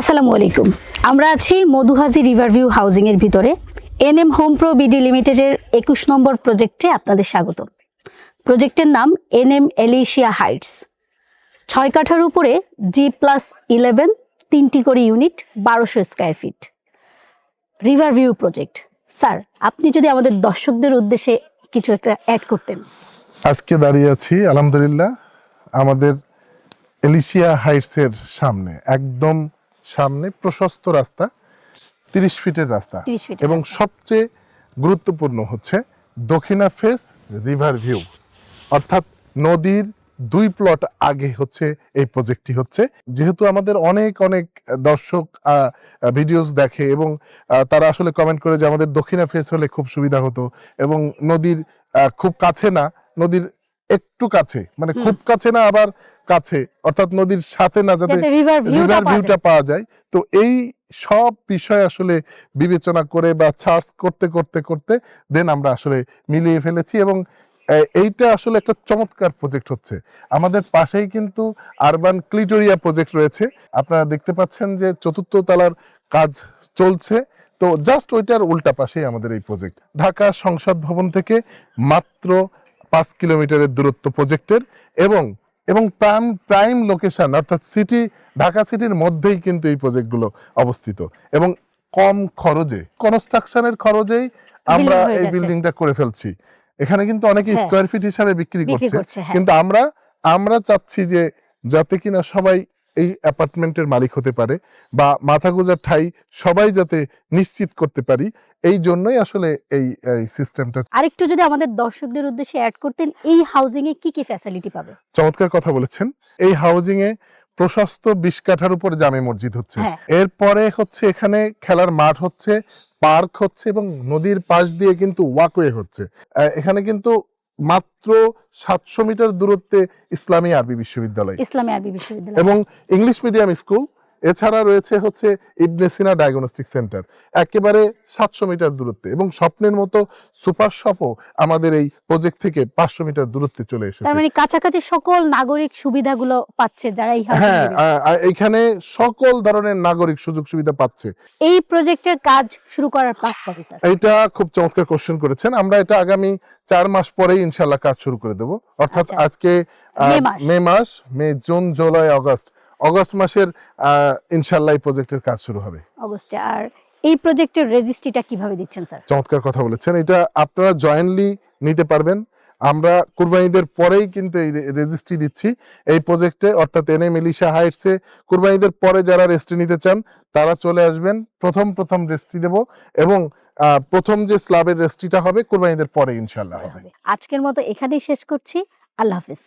আসসালামু আলাইকুম। আমরা আছি মধুহাজি রিভারভিউ হাউজিং এর ভিতরে। এনএম হোম প্রো বিডি লিমিটেডের 21 নম্বর প্রজেক্টে আপনাদের স্বাগত। প্রজেক্টের নাম এনএম এলিশিয়া হাইটস। 6 কাঠার উপরে G+11 3টি করে unit, 1200 square feet Riverview project. Sir, আপনি যদি আমাদের দর্শকদের উদ্দেশ্যে কিছু একটা অ্যাড করতেন। আজকে দাঁড়িয়ে আছি আলহামদুলিল্লাহ আমাদের এলিশিয়া হাইটসের সামনে, একদম সামনে প্রশস্ত রাস্তা, 30 ফিটের রাস্তা 30 ফিটের এবং রাস্তা। সবচেয়ে গুরুত্বপূর্ণ হচ্ছে দক্ষিণা ফেস রিভার ভিউ, অর্থাৎ নদীর 2 প্লট আগে হচ্ছে এই প্রজেক্টটি হচ্ছে। যেহেতু আমাদের অনেক দর্শক ভিডিওস দেখে এবং তারা আসলে কমেন্ট করে যে আমাদের দক্ষিণা ফেস হলে খুব সুবিধা হতো এবং নদীর খুব কাছে না, নদীর একটু কাছে, মানে খুব কাছে না আবার কাছে, অর্থাৎ নদীর সাথে না, যাতে রিভার ভিউটা পাওয়া যায়। তো এই সব বিষয় আসলে বিবেচনা করে বা সার্চ করতে দেন আমরা আসলে মিলিয়ে ফেলেছি এবং এইটা আসলে একটা চমৎকার প্রজেক্ট হচ্ছে। আমাদের পাশেই কিন্তু আরবান ক্লিটোরিয়া প্রজেক্ট রয়েছে, আপনারা দেখতে পাচ্ছেন যে 4র্থ তলার কাজ চলছে। তো জাস্ট ওইটার উল্টা পাশেই আমাদের এই প্রজেক্ট। ঢাকা সংসদ ভবন থেকে মাত্র 5 কিলোমিটারের দূরত্ব প্রজেক্টের এবং প্রাইম লোকেশন, অর্থাৎ ঢাকা সিটির মধ্যেই কিন্তু এই প্রজেক্টগুলো অবস্থিত এবং কম খরচে, কনস্ট্রাকশনের খরচেই আমরা এই বিল্ডিংটা করে ফেলছি। এখানে কিন্তু অনেকে স্কয়ার ফিট হিসাবে বিক্রি করছে, কিন্তু আমরা চাচ্ছি যে যাতে কিনা সবাই এই অ্যাপার্টমেন্টের মালিক হতে পারে বা মাথা গোঁজার ঠাই সবাই যাতে নিশ্চিত করতে পারি, এই জন্যই আসলে এই সিস্টেমটা। আরেকটু যদি আমাদের দর্শকদের উদ্দেশ্যে অ্যাড করতেন, এই হাউজিং এ কি কি ফ্যাসিলিটি পাবে? চমৎকার কথা বলেছেন। এই হাউজিং এ প্রশস্ত 20 কাঠার উপরে জামে মসজিদ হচ্ছে, এরপরে হচ্ছে এখানে খেলার মাঠ হচ্ছে, পার্ক হচ্ছে এবং নদীর পাশ দিয়ে কিন্তু ওয়াকওয়ে হচ্ছে। এখানে কিন্তু মাত্র 700 মিটার দূরত্বে ইসলামী আরবি বিশ্ববিদ্যালয় এবং ইংলিশ মিডিয়াম স্কুল, এছাড়া রয়েছে হচ্ছে ইবনে সিনা ডায়াগনস্টিক সেন্টার একেবারে 700 মিটার দূরত্বে এবং স্বপ্নের মতো সুপার শপও আমাদের এই প্রজেক্ট থেকে 500 মিটার দূরত্বে চলে এসেছে। তার মানে কাছাকাছি সকল নাগরিক সুবিধাগুলো পাচ্ছে যারা এই এখানে সকল ধরনের নাগরিক সুযোগ সুবিধা পাচ্ছে। এই প্রজেক্টের কাজ শুরু করার প্ল্যান কবে স্যার? এটা খুব চমৎকার কোশ্চেন করেছেন। আমরা এটা আগামী 4 মাস পরেই ইনশাআল্লাহ কাজ শুরু করে দেব, অর্থাৎ আজকে মে, জুন, জুলাই, অগস্ট মাসের ইনশাআল্লাহ এই প্রজেক্টের কাজ শুরু হবে অগস্টে। আর এই প্রজেক্টের রেজিস্ট্রিটা কিভাবে দিচ্ছেন স্যার? চমৎকার কথা বলেছেন। এটা আপনারা জয়েন্টলি নিতে পারবেন। আমরা কুরবানিদের পরেই কিন্তু এই রেজিস্ট্রি দিচ্ছি এই প্রজেক্টে, অর্থাৎ এনএম এলিশিয়া হাইটসে। কুরবানিদের পরে যারা রেজিস্ট্রি নিতে চান তারা চলে আসবেন, প্রথম রেজিস্ট্রি দেব এবং প্রথম যে স্ল্যাবের রেজিস্ট্রিটা হবে কুরবানিদের পরে ইনশাআল্লাহ হবে। আজকের মতো এখানেই শেষ করছি। আল্লাহ হাফেজ।